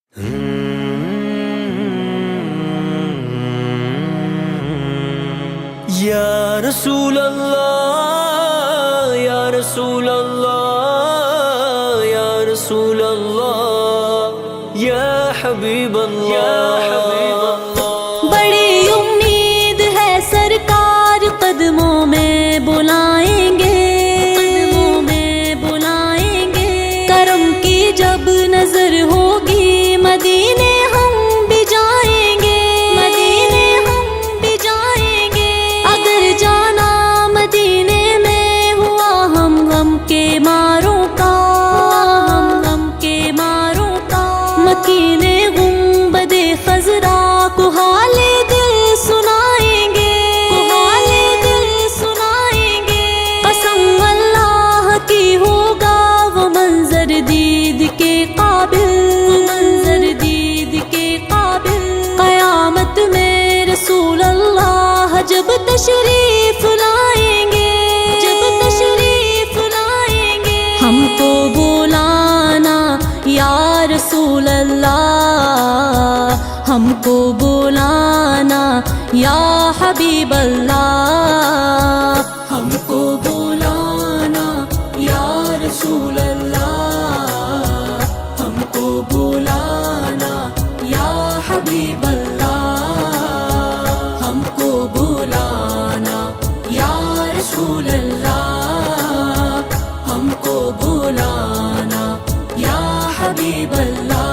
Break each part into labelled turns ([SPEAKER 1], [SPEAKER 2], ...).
[SPEAKER 1] या रसूल अल्लाह या रसूल अल्लाह या रसूल अल्लाह या हबीब अल्लाह।
[SPEAKER 2] बड़ी उम्मीद है सरकार कदमों में बुलाएंगे, कदमों में बुलाएंगे। करम की जब नजर होगी मदीने हम भी जाएंगे, मदीने हम भी जाएंगे। अगर जाना मदीने में हुआ हम के मारों का, हम के मारों का। मकीने गुंबदे खजरा को हाले दिल सुनाएंगे, को हाले दिल सुनाएंगे। कसम अल्लाह की होगा वो मंजर दीद के काबिल, मंजर दीद के काबिल। कयामत में रसूल अल्लाह जब तशरीफ लाएंगे, जब तशरीफ लाएंगे। हमको बुलाना या रसूल अल्लाह, हमको बुलाना या हबीब अल्लाह। हमको बुलाना या रसूल अल्लाह, हमको बुलाना या हबीब अल्लाह। हमको बुलाना या रसूल अल्लाह, हमको बुलाना या हबीब अल्लाह।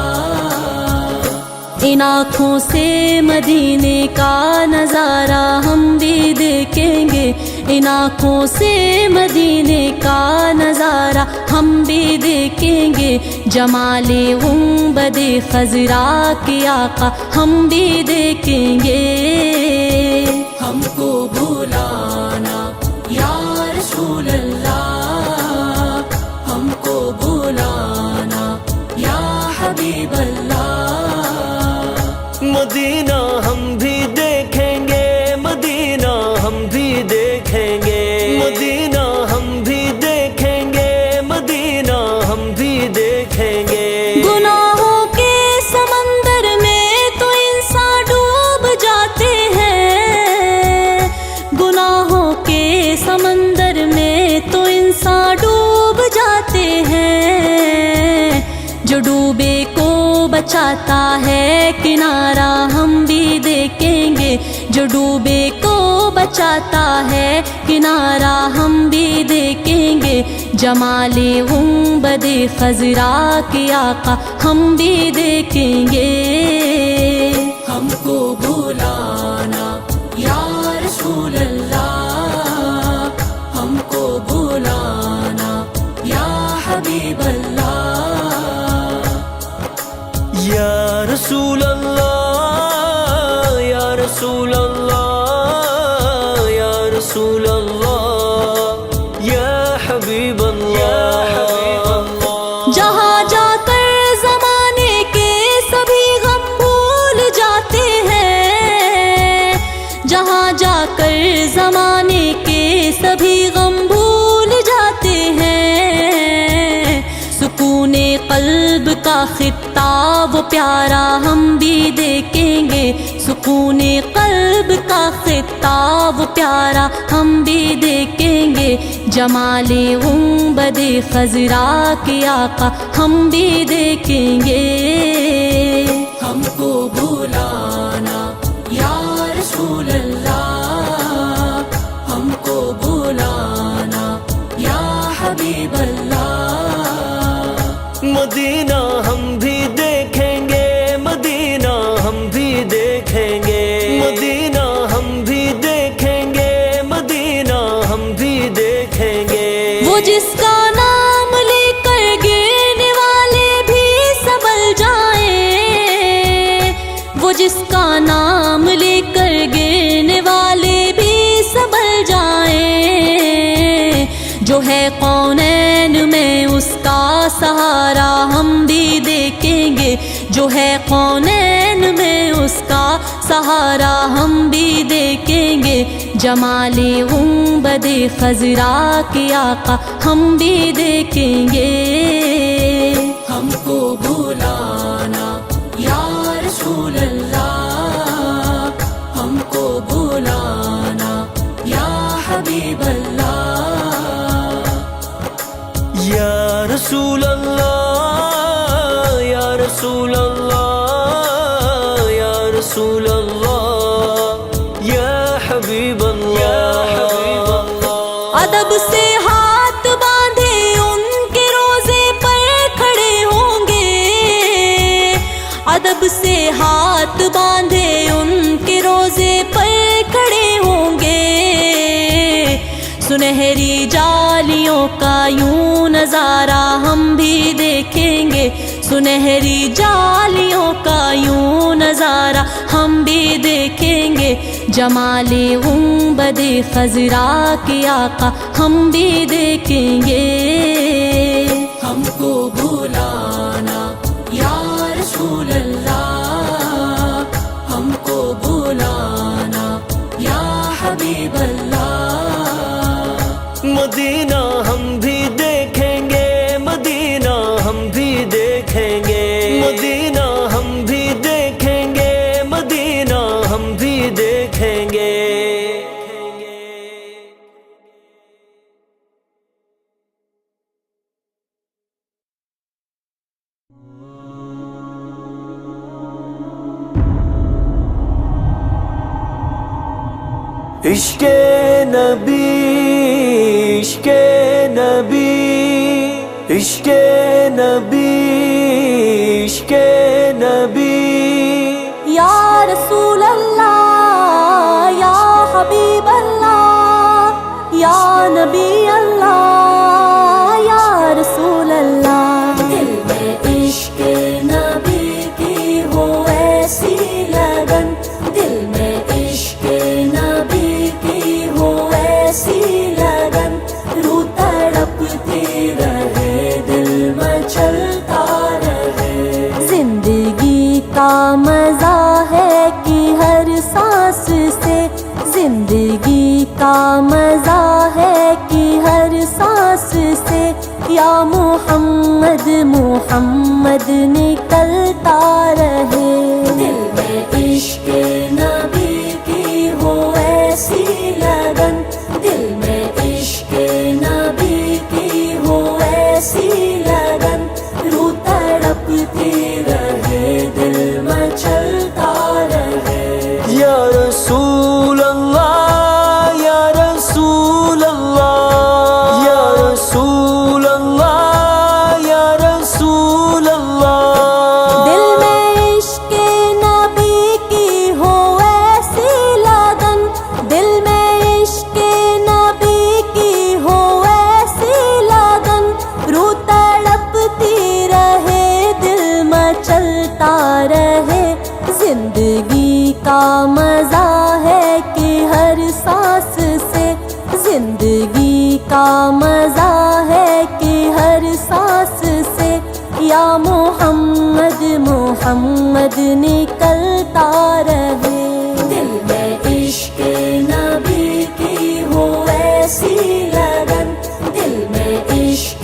[SPEAKER 2] इन आँखों से मदीने का नज़ारा हम भी देखेंगे, इन आँखों से मदीने का नज़ारा हम भी देखेंगे। जमाले गुंबदे खजरा के आका हम भी देखेंगे। हमको बुलाना या रसूल अल्लाह, हमको बुलाना या हबीब अल्लाह।
[SPEAKER 1] मदीना हम भी देखेंगे, मदीना हम भी देखेंगे, मदीना हम भी देखेंगे, मदीना हम भी देखेंगे।
[SPEAKER 2] गुनाहों के समंदर में तो इंसान डूब जाते हैं, गुनाहों के समंदर में तो इंसान डूब जाते हैं। जो डूबे को बचाता है किनारा हम भी देखेंगे, जो डूबे को बचाता है किनारा हम भी देखेंगे। जमाले गुंबदे खजरा के आका हम भी देखेंगे। हमको बुलाना या रसूल अल्लाह, हमको बुलाना या हबीब अल्लाह।
[SPEAKER 1] या रसूल अल्लाह या रसूल अल्लाह या रसूल अल्लाह या हबीब अल्लाह।
[SPEAKER 2] जहाँ जाकर जमाने के सभी गम भूल जाते हैं, जहाँ जाकर जमाने के सभी गम भूल जाते हैं। सुकूने कल्ब का खिताब वो प्यारा हम भी देखेंगे, सुकूने कल्ब का खिताब वो प्यारा हम भी देखेंगे। जमाले गुंबदे खजरा के आका हम भी देखेंगे। हमको बुलाना या रसूल अल्लाह, हमको बुलाना या हबीब अल्लाह।
[SPEAKER 1] मदीना हम भी देखेंगे, मदीना हम भी देखेंगे, मदीना हम भी देखेंगे, मदीना हम भी देखेंगे।
[SPEAKER 2] वो जिसका नाम लेकर गिरने वाले भी संभल जाएं, वो जिसका नाम लेकर गिरने वाले भी संभल जाएं। जो है कौनैन में उसका सहारा हम भी देखेंगे, जो है कौनैन में उसका सहारा हम भी देखेंगे। जमाले गुंबदे खजरा के आका हम भी देखेंगे। हमको बुलाना
[SPEAKER 1] रसूल अल्लाह, या रसूल अल्लाह, या हबीब अल्लाह।
[SPEAKER 2] अदब से हाथ बांधे उनके रोजे पर खड़े होंगे, अदब से हाथ बांधे उनके रोजे पर खड़े होंगे। सुनहरी जालियों का यूं नजारा हम भी देखेंगे, सुनहरी जालियों का यूं नजारा हम भी देखेंगे। जमाले गुंबदे खजरा के आका हम भी देखेंगे। हमको बुलाना या रसूल अल्लाह, हमको बुलाना या हबीब अल्लाह।
[SPEAKER 1] मदीना हम भी देखेंगे, मदीना हम भी देखेंगे, मदीना हम भी देखेंगे, मदीना हम भी देखेंगे। इश्के नबी, इश्के नबी, इश्के नबी, इश्के नबी।
[SPEAKER 2] या रसूल अल्लाह, या हबीब अल्लाह, या नबी अल्लाह, या रसूल अल्लाह। दिल में इश्क नबी की हो ऐसी लगन, दिल में इश्क नबी की हो ऐसी लगन। रूह तड़पती रहे, दिल मचलता रहे। जिंदगी का मजा है कि हर सांस से, जिंदगी का मजा है कि हर सांस से। या मोहम्मद मोहम्मद निकलता रहे। दिल में इश्क नबी की हो ऐसी लगन, दिल में इश्क नबी की हो ऐसी लगन। रूह तड़पती रहे, दिल मचलता रहे।
[SPEAKER 1] या रसूल अल्लाह, या रसूल अल्लाह, या रसूल अल्लाह, या रसूल अल्लाह।
[SPEAKER 2] दिल में इश्क नबी की हो ऐसी लगन, दिल में इश्क नबी की हो ऐसी लगन। रूह तड़पती रहे, दिल मचलता रहे। जिंदगी का मजा है कि हर सांस से, जिंदगी का मजा है कि हर सांस से। या मोहम्मद मोहम्मद निकलता रहे। दिल में इश्क नबी की हो ऐसी लगन, दिल में इश्क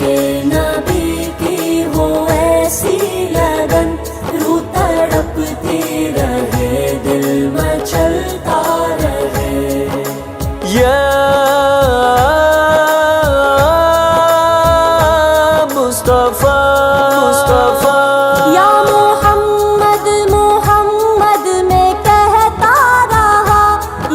[SPEAKER 2] नबी की हो ऐसी लगन। रूह तड़पती रहे, दिल मचलता रहे।
[SPEAKER 1] या मुस्तफा, मुस्तफा।
[SPEAKER 2] या मोहम्मद मोहम्मद में कहता रहा,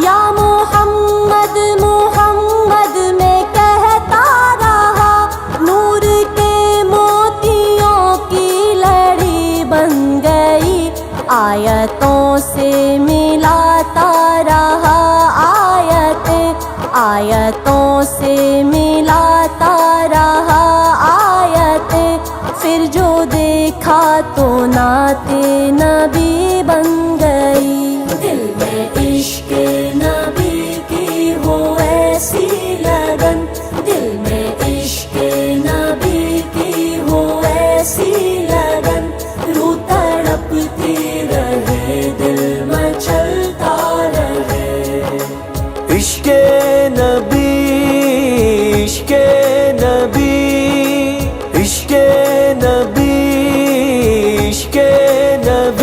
[SPEAKER 2] या मोहम्मद मोहम्मद में कहता रहा। नूर के मोतियों की लड़ी बन गई, आयतों से मिलाता रहा। आयतों से मिलाता रहा आयतें। फिर जो देखा तो नाते नबी बन गई। दिल में इश्क नबी की हो ऐसी लगन, दिल में इश्क नबी की हो ऐसी लगन। रूह तड़पती रहे, दिल मचलता रहे।
[SPEAKER 1] इश्क नबी, इश्क नबी, इश्क नबी, इश्क नबी।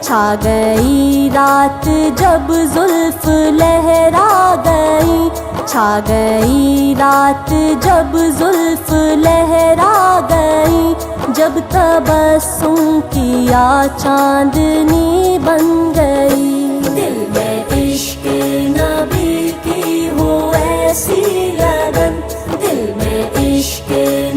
[SPEAKER 2] छा गई रात जब जुल्फ लहरा गई, छा गई रात जब जुल्फ लहरा गई, जब तबस्सुम किया चांदनी बन गई। दिल में इश्क नबी की हो ऐसी लगन, दिल में इश्क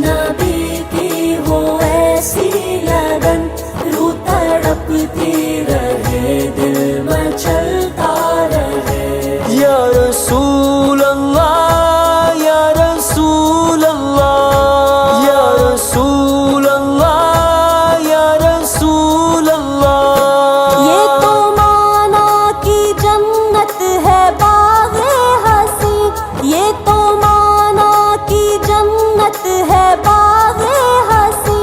[SPEAKER 2] नबी की हो ऐसी लगन, रूह तड़पती रहे दिल मचलता रहे।
[SPEAKER 1] या रसूल अल्लाह, या रसूल अल्लाह, या रसूल अल्लाह, या रसूल अल्लाह।
[SPEAKER 2] ये तो माना की जन्नत है बाग़े हंसी, ये तो माना की जन्नत है बाग़े हंसी,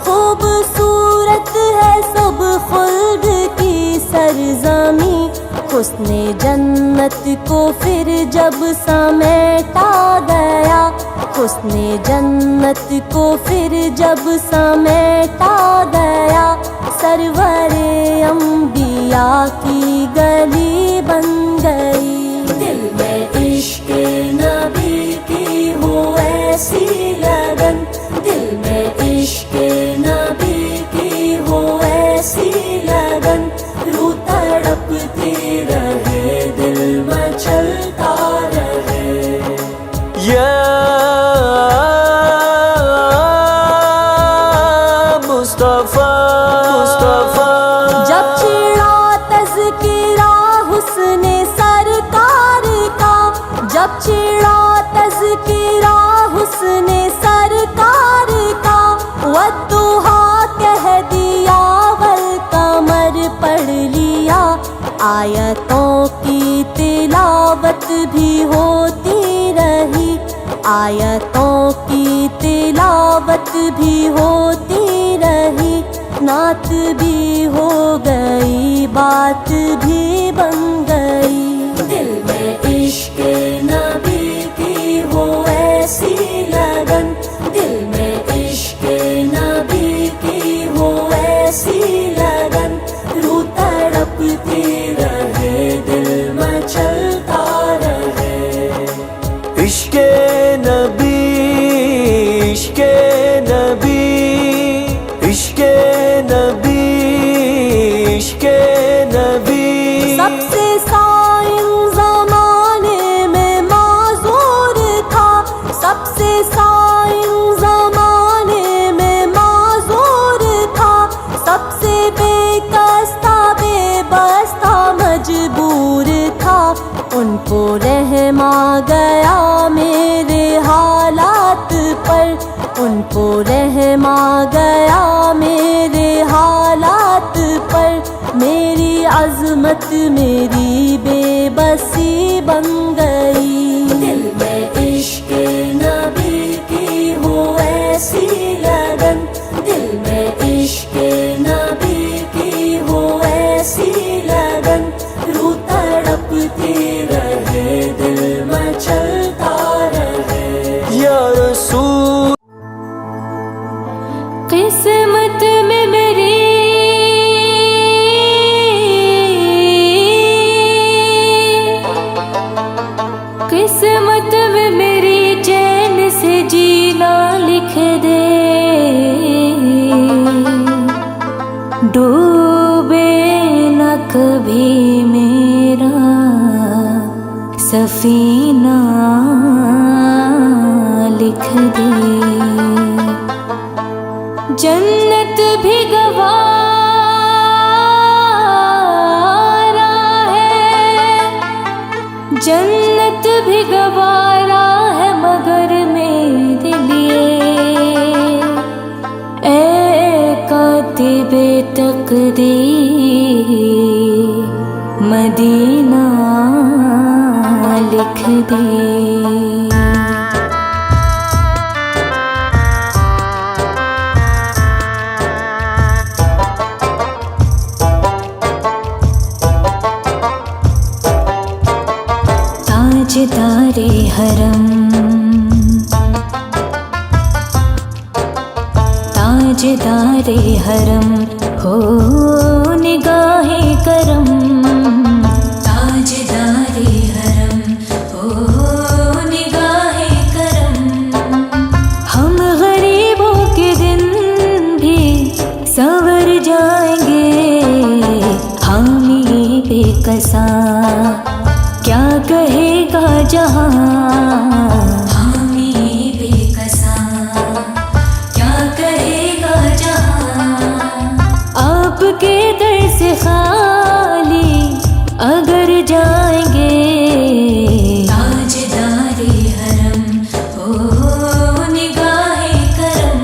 [SPEAKER 2] खूबसूरत है सब खुल्द की सरज़मी। हुस्ने जन्नत को फिर जब समेटा गया, हुस्ने जन्नत को फिर जब समेटा गया, सरवरे अंबिया की गली बन गई। दिल में इश्क नबी की हो ऐसी लगन, दिल में इश्क नबी की हो ऐसी लगन, रूह तड़पती रहे दिल मचलता रहे।
[SPEAKER 1] या मुस्तफा, मुस्तफा।
[SPEAKER 2] जब छिड़ा तज़किरा हुस्ने सरकार का, जब छिड़ा तज़किरा हुस्ने सरकार का, वद्दुहा कह दिया वल कमर पढ़ लिया, आयतों की तिलावत भी होती रही, आयतों की तिलावत भी होती रही, नात भी हो गई बात भी बन गई। दिल में इश्क नबी की हो ऐसी लगन, दिल में इश्क नबी की हो ऐसी लगन, रूह तड़पती रहे दिल मचलता रहे।
[SPEAKER 1] इश्क नबी, इश्क नबी, इश्क नबी, इश्क नबी।
[SPEAKER 2] सबसे साइन ज़माने में माज़ूर था, सबसे साइन ज़माने में माज़ूर था, सबसे बेकस्ता बेबस्ता मजबूर था, उनको रहम आ गया मेरे हालात पर, उनको रहम आ गया मेरे हालात पर, मेरी अज़मत मेरी बेबसी बन गई। दिल में इश्क नबी की हो ऐसी लगन, दिल में इश्क नबी की हो ऐसी लगन, रूह तड़पती रहे दिल मचलता रहे।
[SPEAKER 1] या रसूल।
[SPEAKER 2] किस्मत में मेरी किस्मत में मेरी चैन से जीना लिख दे, डूबे न कभी मेरा सफीना लिख दे। जन्नत भी गवारा है, जन्नत भी गवारा है मगर मेरे लिए, ए कातिबे तकदीर मदीना लिख दे। ताजदारे हरम, ताजदारे हरम हो निगाहे करम, ताजदारे हरम, हो निगाहे करम। हम गरीबों के दिन भी संवर जाएंगे, हामी बेकसा क्या कहेगा जहां, हामी बेकसा क्या कहेगा जहां। आपके दर से खाली अगर जाएंगे, ताजदारे हरम, ओ निगाहे करम।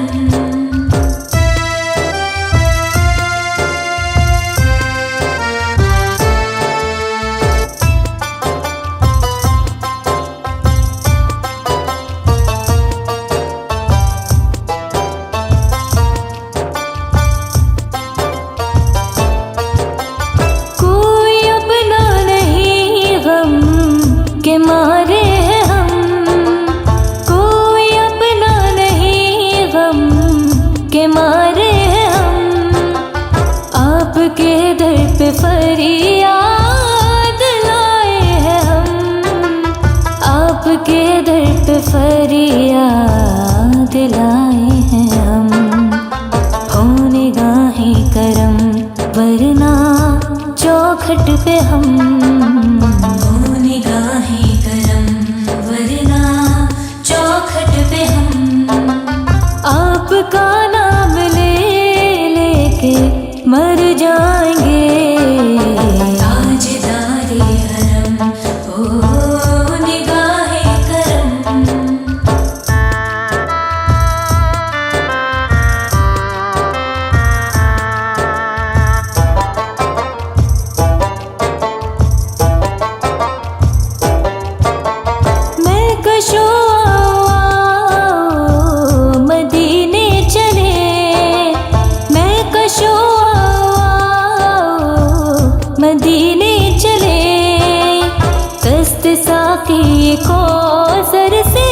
[SPEAKER 2] के मारे हैं हम, कोई अपना नहीं गम के मारे हैं हम। आपके दर पे फरियाद लाए हैं हम, आपके दर पे फरियाद लाए हैं हम। हो निगाहे करम वरना चौखट पे हम, निगाहे करम वरना चौखट पे हम। आपका नाम ले लेके मर जाएंगे, ताजदारे हरम, ओ निगाहे करम। मदीने चले, मैं कशो मदीने चले। दस्त साकी को सर से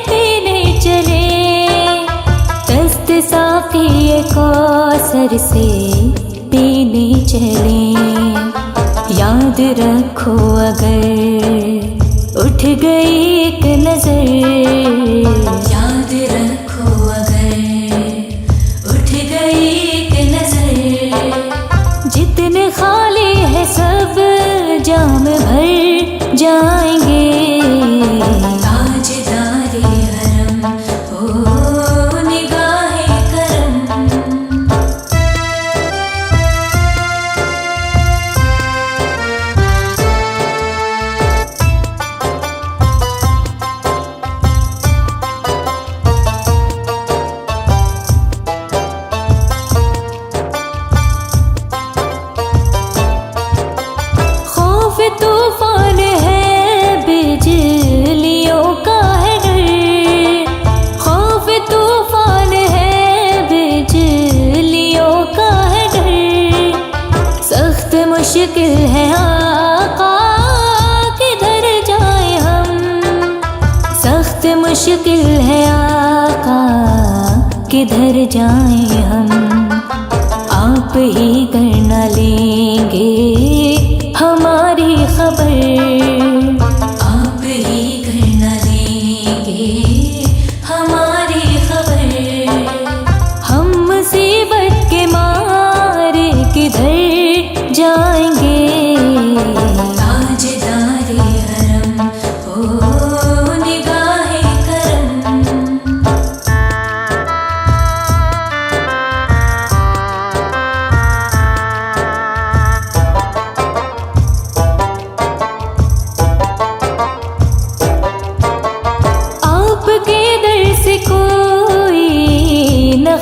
[SPEAKER 2] पीने चले, दस्त साकी को सर से पीने चले। याद रखो अगर उठ गई एक नजर, याद रखो अगर उठ गई एक नजर। जितने खाली है सब जाम भर जाएंगे, ताजदारे हरम, ओ निगाहे करम। तूफान है बिजलियों का है डर, खौफ तूफान है बिजलियों का है डर। सख्त मुश्किल है आका किधर जाए हम, सख्त मुश्किल है आका किधर जाए हम। आप ही कर न लेंगे हमारी खबर, आप ही कर न लेंगे हमारी खबर। हम मुसीबत के मारे किधर जाएंगे, ताजदारे हरम, ओ निगाहे करम।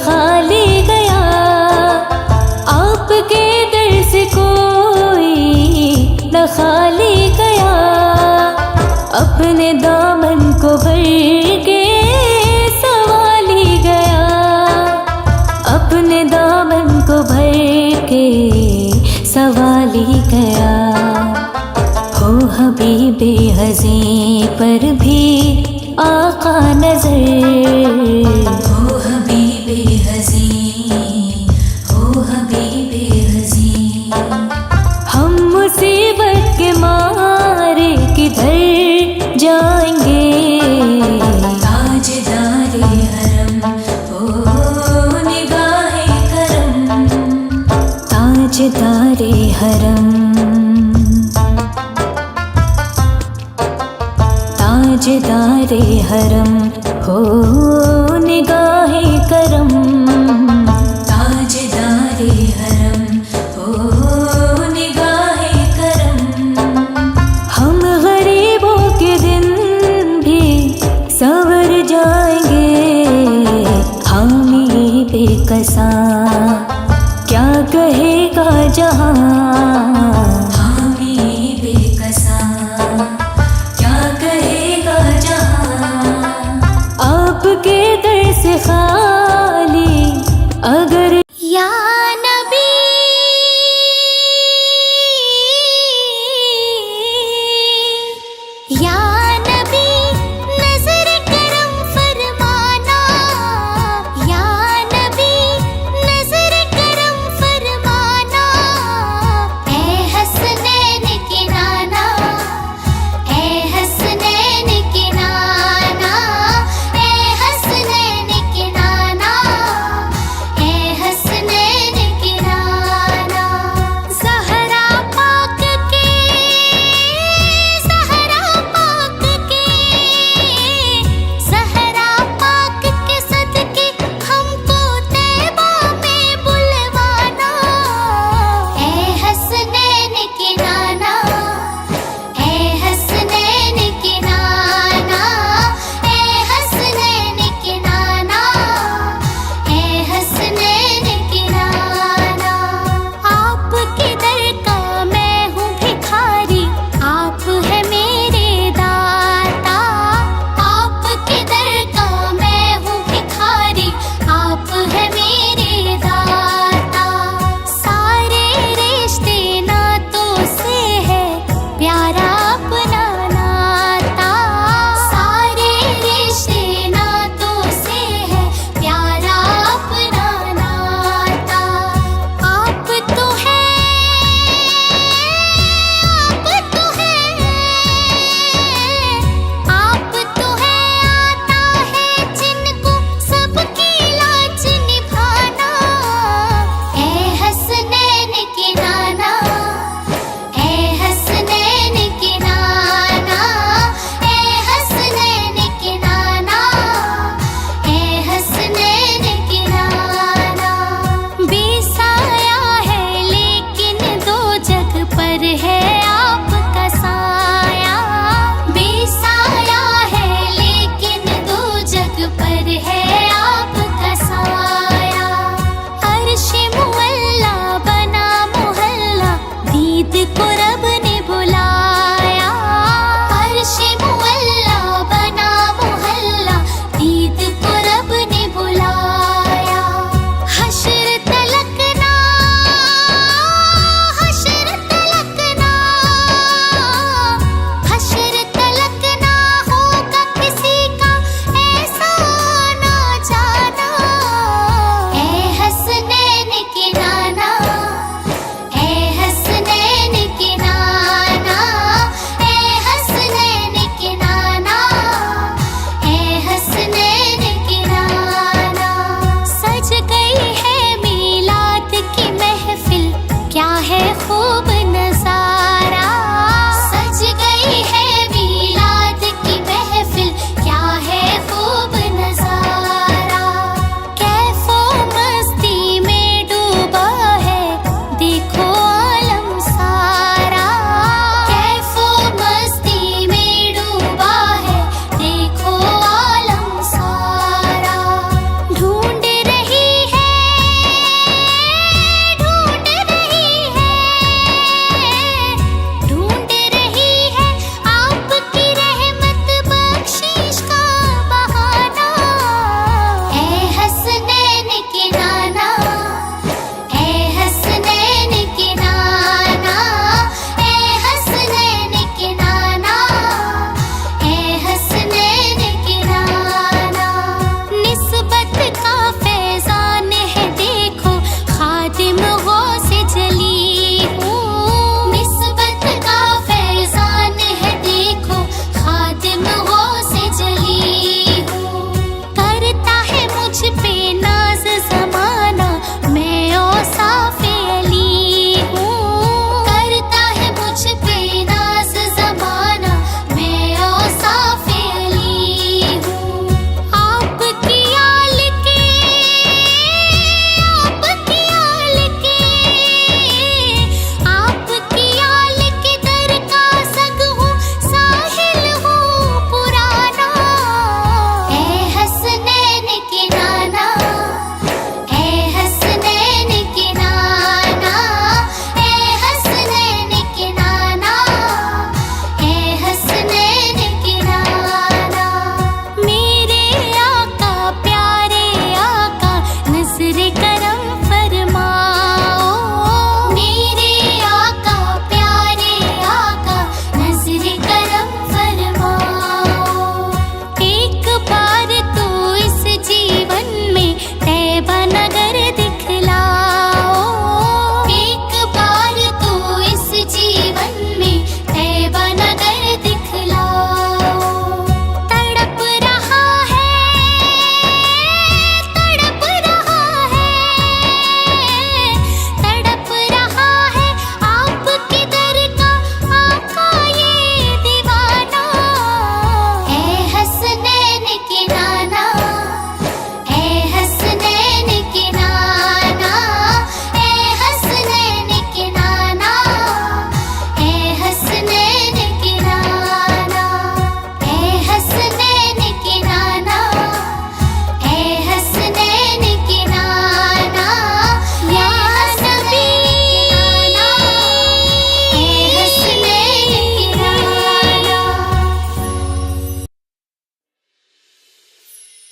[SPEAKER 2] खाली गया आपके दर से कोई न खाली गया। अपने दामन को भर के सवाली गया, अपने दामन को भर के सवाली गया। हो हबीबे हज़ीं पर भी आका नजर, हो हबीबे हज़ीं, हो हबीबे हज़ीं।
[SPEAKER 3] ताजदारे हरम हो निगाहे करम, ताजदारे हरम हो निगाहे करम। हम गरीबों के दिन भी संवर जाएंगे, हामी बेकसा क्या कहेगा जहां, हामी बेकसा क्या कहेगा जहां। आपके दर से खाली अगर
[SPEAKER 4] या नबी या नबी नजर करम फरमाना, या नबी नजर करम फरमाना। ए हसनैन के नाना, ए हसनैन के नाना, ए हसनैन के नाना। नजर करम फरमाओ। मेरे आका प्यारे आका नजर करम फरमाओ। एक बार तो इस जीवन में तैबा नगर दिखलाओ। एक बार तो इस जीवन में तैबा नगर दिखलाओ। तड़प रहा है आपके दर का आका ये दीवाना। है हसनैन के नाना, है हसनैन के नाना, है हसनैन के नाना, है हसनैन के नाना, है हसनैन के नाना, है हसनैन के नाना। या नबी है हसनैन के नाना।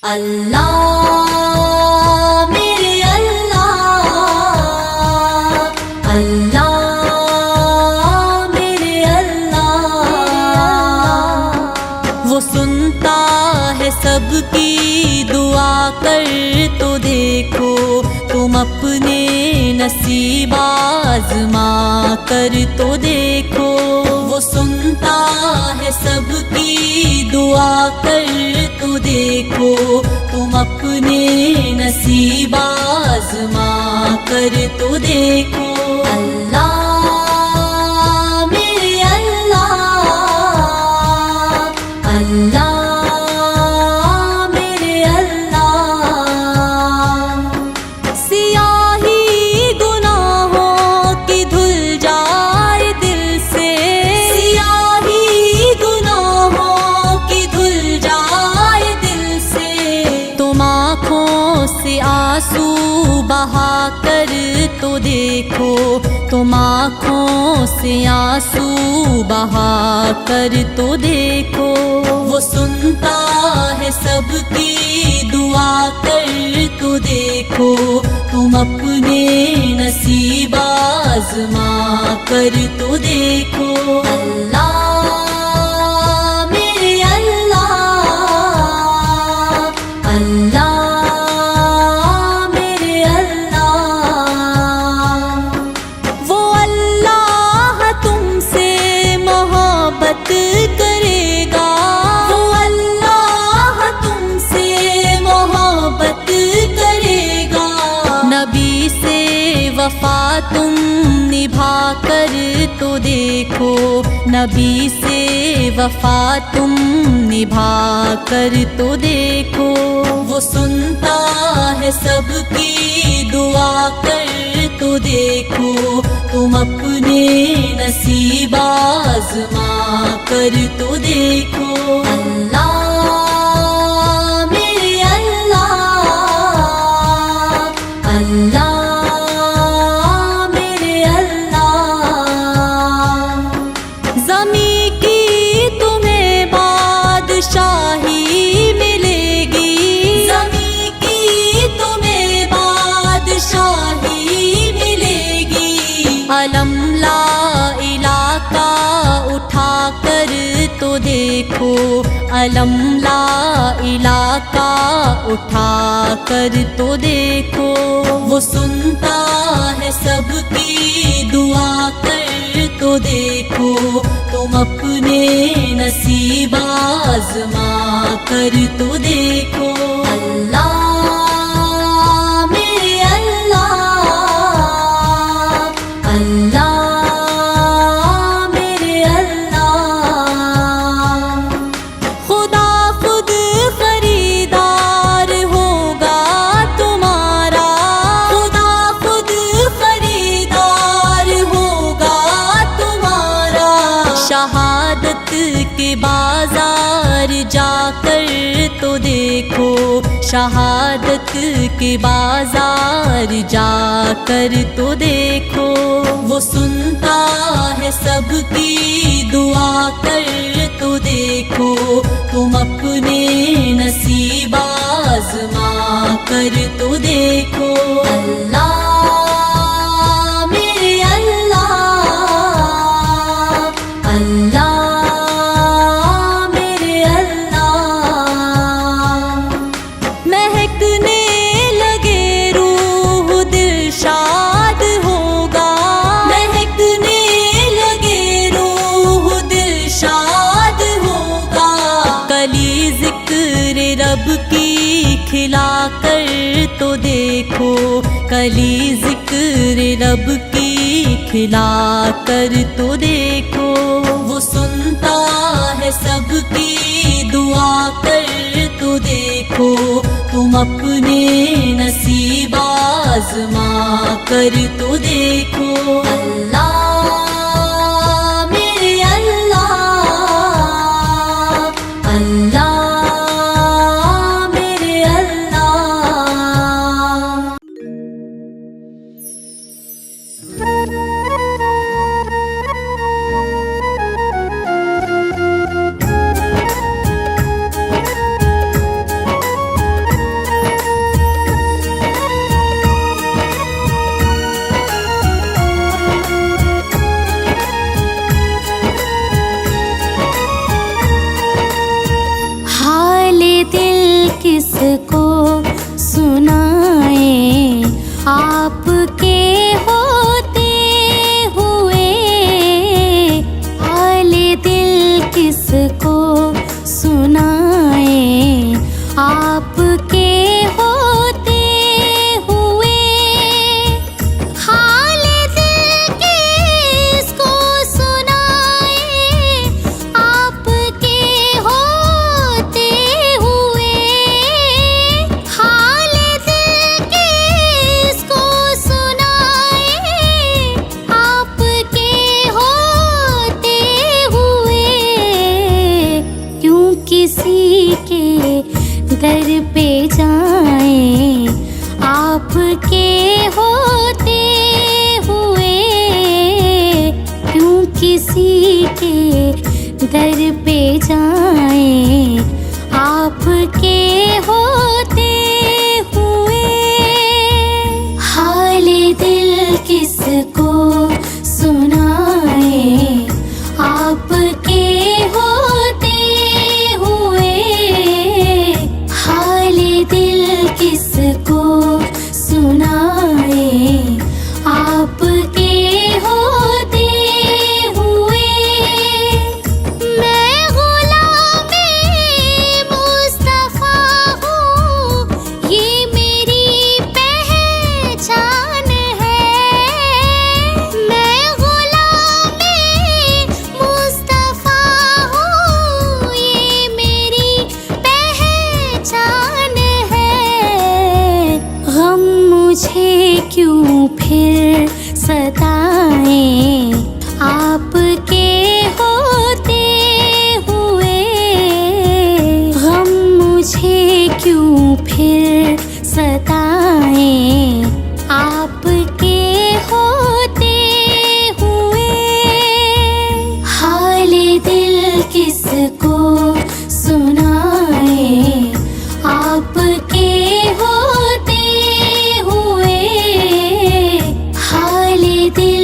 [SPEAKER 2] अल्लाह मेरे अल्लाह, अल्लाह मेरे अल्लाह। वो सुनता है सबकी दुआ, कर तो देखो तुम अपने नसीब आज़मा कर तो देखो। वो सुनता है सबकी दुआ, कर तो देखो तुम अपने नसीब आज़मा कर तो देखो। अल्लाह मेरे अल्लाह, अल्लाह मेरे अल्लाह। सियाही गुनाहों की धुल जाए दिल से, सियाही गुनाहों की धुल जाए दिल से। तुम आँखों से आंसू बहा कर तो देखो, तुम आँखों से आंसू बहा कर तो देखो। वो सुनता है सबकी दुआ, कर तो देखो तुम अपने नसीब आज़मा कर तो देखो। अल्लाह मेरे अल्लाह, अल्लाह मेरे अल्लाह। वो अल्लाह तुमसे मोहब्बत करेगा, वो अल्लाह तुमसे मोहब्बत करेगा। नबी से वफा तुम निभा कर तो देखो, नबी से वफा तुम निभा कर तो देखो। वो सुनता है सबकी दुआ, कर तो देखो तुम अपने नसीब आज़मा कर तो देखो। अल्लाह मेरे अल्लाह, अल्लाह मेरे अल्लाह। ज़मी की तुम्हें बादशाही मिलेगी, ज़मी की तुम्हें बादशाही मिलेगी। अलम ला इलाका उठा कर तो देखो, अलम ला इलाका उठा कर तो देखो। वो सुनता है सबकी दुआ, कर तो देखो तुम अपने नसीब आज़मा कर तो देखो। अल्लाह मेरे अल्लाह, अल्लाह मेरे अल्लाह। खुदा खुद खरीदार होगा तुम्हारा, खुदा खुद खरीदार होगा तुम्हारा। शहादत के बाजार जाकर तो देखो, शहादत के बाजार जाकर तो देखो। वो सुनता है सबकी दुआ, कर तो देखो तुम अपने नसीब आजमा कर तो देखो। अल्लाह मेरे अल्लाह, अल्लाह मेरे अल्लाह। महकने लगे रूह दिल शाद होगा, महकने लगे रूह दिल शाद होगा। कली जिक्र रब की खिला कर तो देखो, कली जिक्र रब की खिला कर तो देखो। वो सुनता है सबकी दुआ कर तो देखो। तुम अपने नसीब आज़मा कर तो देखो। अल्लाह मेरे अल्लाह, अल्लाह मेरे अल्लाह।
[SPEAKER 3] हाले दिल किसको सुनाए, आपके होते हुए। हाले दिल किसको सुनाए, आपके होते हुए। हाले दिल किसको सुनाए, आपके होते हुए। हाले दिल किसको सुनाए, आपके होते हुए। क्यों किसी के दर पे जाएं, आपके होते हुए। क्यों किसी के दर पे जाएं, आपके होते हुए। हाले दिल किसको सुनाए, आपके होते हुए। हाले दिल किसको सुनाए, आपके होते हुए। मैं गुलामे मुस्तफा हूँ, ये मेरी पहचान है। मैं गुलामे मुस्तफा हूँ, ये मेरी पहचान है। गम मुझे क्यों फिर सताएं, आपके होते हुए। गम मुझे क्यों फिर सताएं, आपके होते हुए। हाले दिल किसको सुनाए, आपके होते हुए। हाले दिल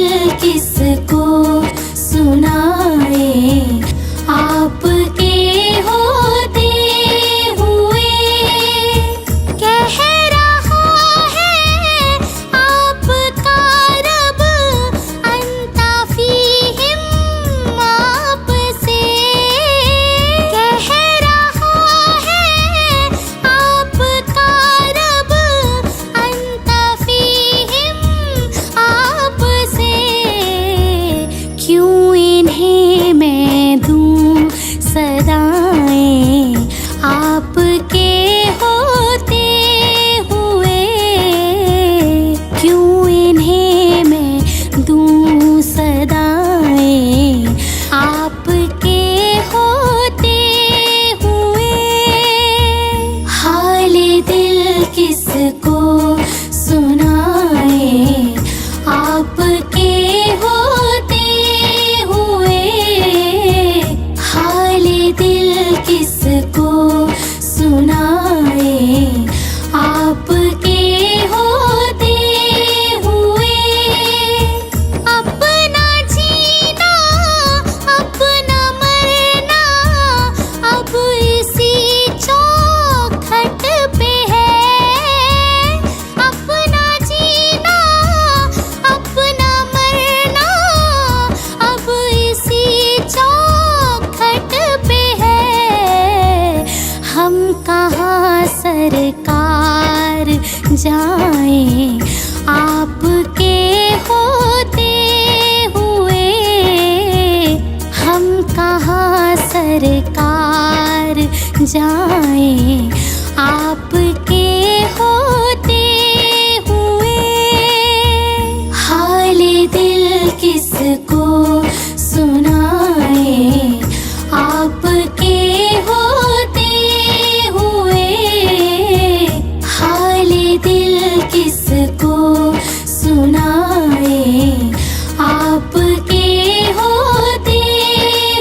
[SPEAKER 3] जाए आपके होते हुए। हाल दिल किसको सुनाए आपके होते हुए। हाल दिल किसको सुनाए आपके होते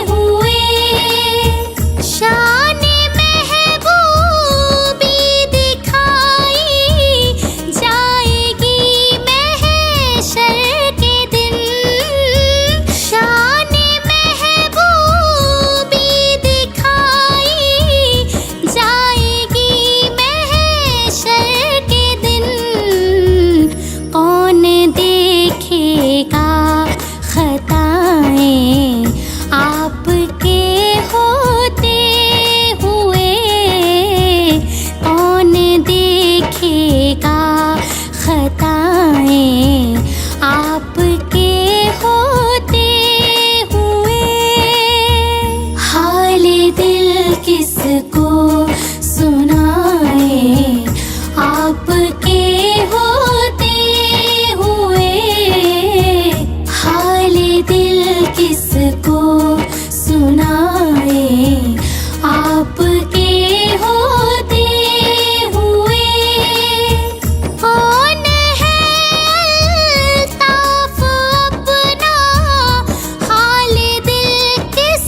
[SPEAKER 3] हुए। शान महबूबी दिखाई जाएगी महशर के दिन। शान महबूबी दिखाई जाएगी महशर के दिन। कौन देखेगा खताएं आपके होते हुए। कौन देखेगा खताएं आपके होते हुए। हाल दिल किसको सुनाए आपके होते हुए। हाल दिल किसको सुनाए आपके होते हुए। कौन है अल्ताफ अपना हाल दिल किस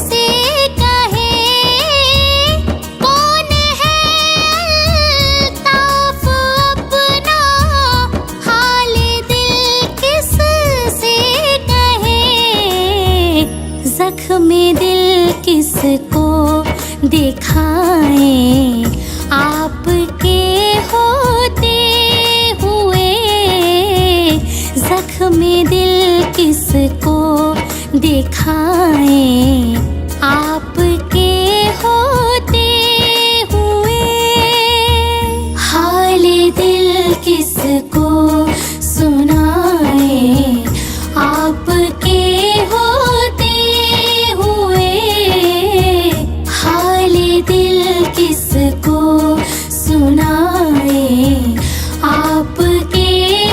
[SPEAKER 3] से कहे। कौन है अल्ताफ अपना हाल दिल किस से कहे। जख्म दिल किसको दिखाए आपके होते हुए। जख्म दिल किसको दिखाए आपके होते हुए। हाल दिल किसको सुनाए आपके होते हुए। हाल दिल किसको सुनाए आपके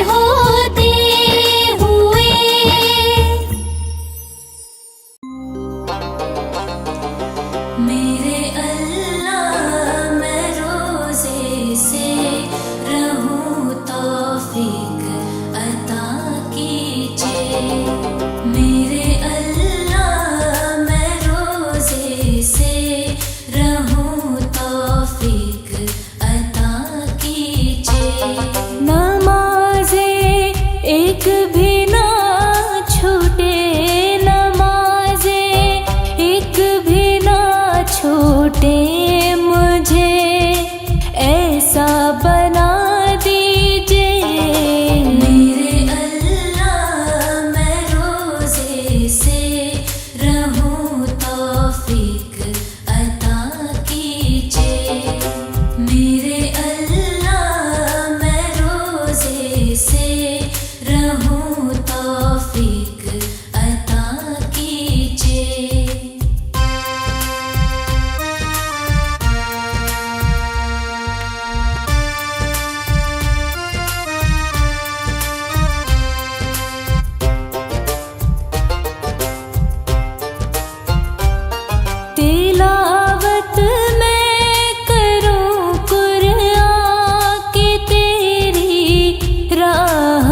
[SPEAKER 3] होते हुए।
[SPEAKER 2] मेरे अल्लाह मैं रोज़े से रहूं तौफीक अता कीजिए। मेरे अल्लाह मैं रोज़े से रहूं तौफीक अता कीजिए। नमाज़े एक भी ना छूटे। नमाज़े एक भी ना छूटे। मुझे ऐसा बना दीजिए। मेरे अल्लाह मैं रोज़े से रहूं तौफीक अता कीजिए। मेरे अल्लाह मैं रोज़े से रहूं तौफीक अता कीजिए। तिलावत मैं करूं कुरान की तेरी राह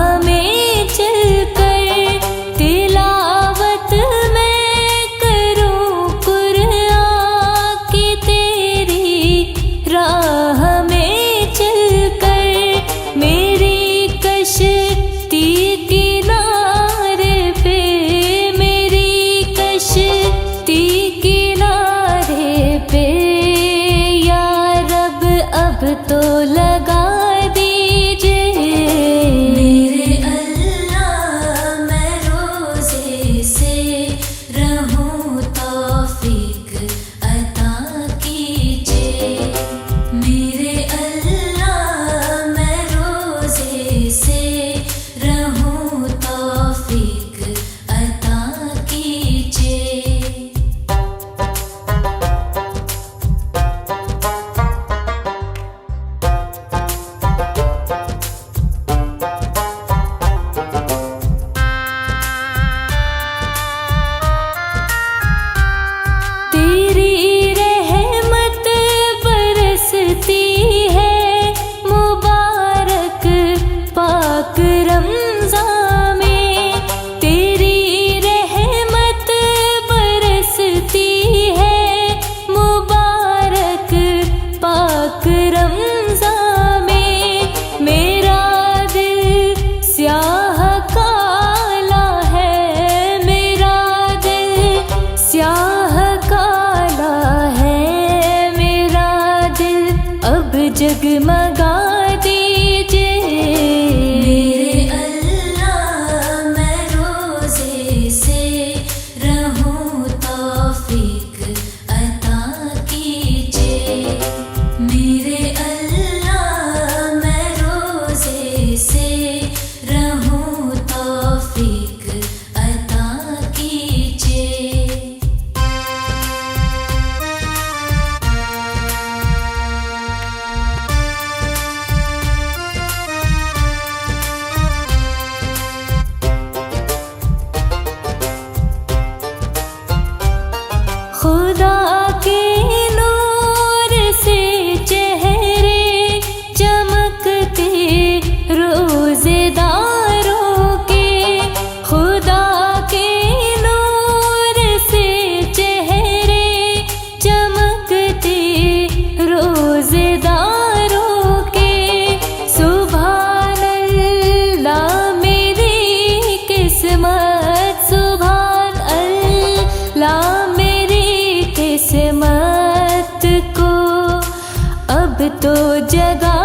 [SPEAKER 2] तो जगा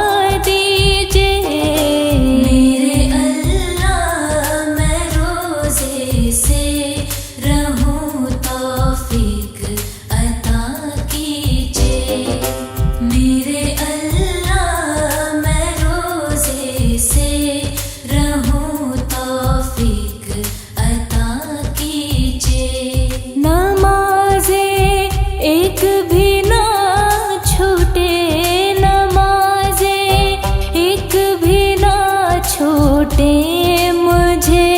[SPEAKER 2] दीजिए मेरे अल्लाह, मैं रोज़े से रहूं, तौफीक अता कीजिए मेरे अल्लाह, मैं रोज़े से रहूं, तौफीक अता कीजिए। नमाज़े एक भी ना छूटे, नमाज़े एक भी ना छूटे, मुझे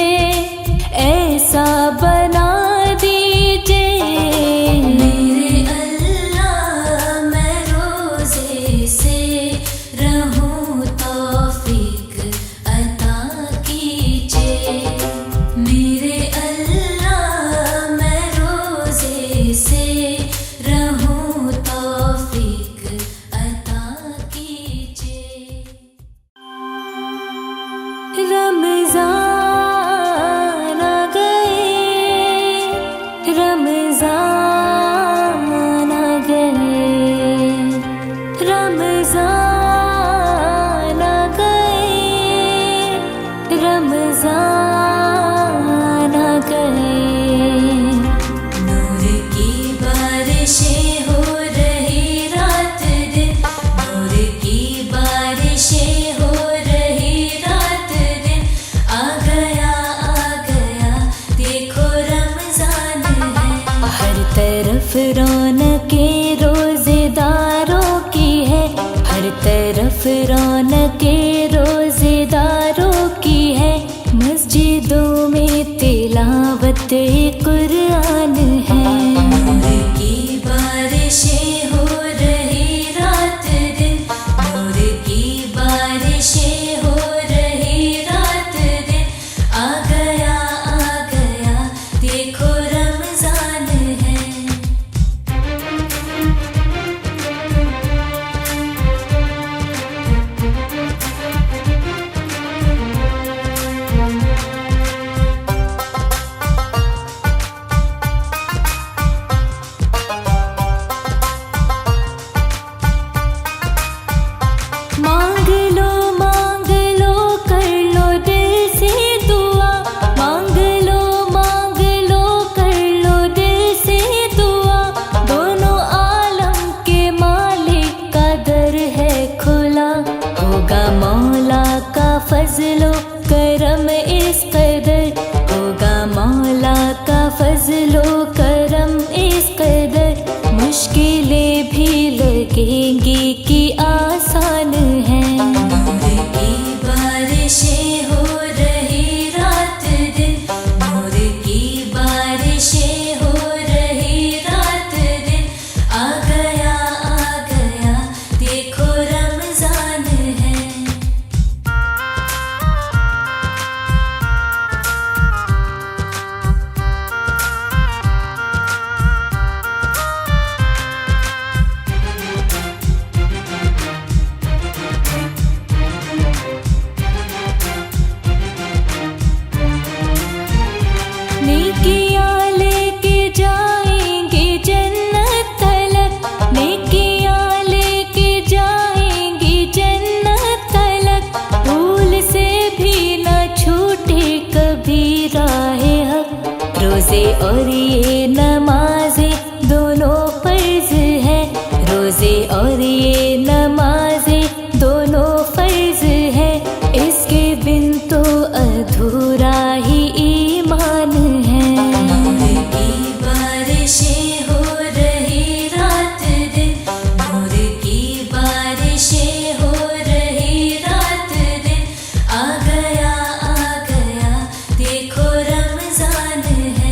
[SPEAKER 2] ऐसा बना दीजिए मेरे अल्लाह, मैं रोज़े से रहूं, तौफीक अता कीजिए मेरे अल्लाह, मैं रोज़े से रहूं, तौफीक अता कीजिए। रमज़ान आ गए, रमज़ान आ गए, रमज़ान आ गए, रमज़ान आ गए। नूर की बारिशें हो रही रात दिन, नूर की बारिशें हो रही रात दिन, आ गया देखो रमज़ान है। हर तरफ रौनकें रोज़ेदारों की है, हर तरफ रौनकें रोज़ेदारों की है, मस्जिदों में तिलावत कुरान है। नूर की बारिशें हो रही रात दिन, नूर की बारिशें हो रही रात दिन, आ गया देखो रमज़ान है। मांग लो कर लो दिल से दुआ, मांग लो कर लो दिल से दुआ, दोनों आलम के मालिक का दर है खुला, होगा मौला का फजलो करम इस कदर, होगा मौला का फजलो करम इस कदर, मुश्किलें भी लगेंगी कि आसान है। नूर की बारिशें हो रही रात दिन, नूर की बारिशें हो रही रात दिन, आ गया देखो रमज़ान है। नेकियां लेके जाएंगे जन्नत तलक, नेकियां लेके जाएंगे जन्नत तलक, भूल से भी न छूटे कभी राहे हक। रोज़े और ये नमाज़े दोनों फर्ज है, रोज़े और ये नमाज़े दोनों फर्ज है, इसके बिन तो अधूरा ही ईमान है। नूर की बारिशें हो रही रात दिन, नूर की बारिशें हो रही रात दिन, आ गया देखो रमज़ान है।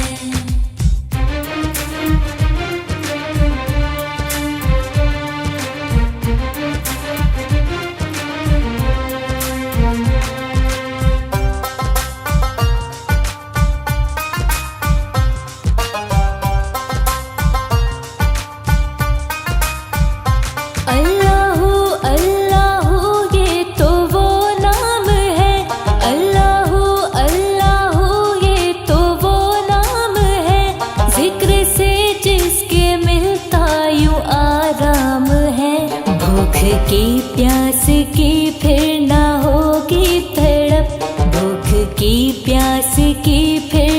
[SPEAKER 2] की प्यास की फिर ना होगी तड़प, भूख की प्यास की फिर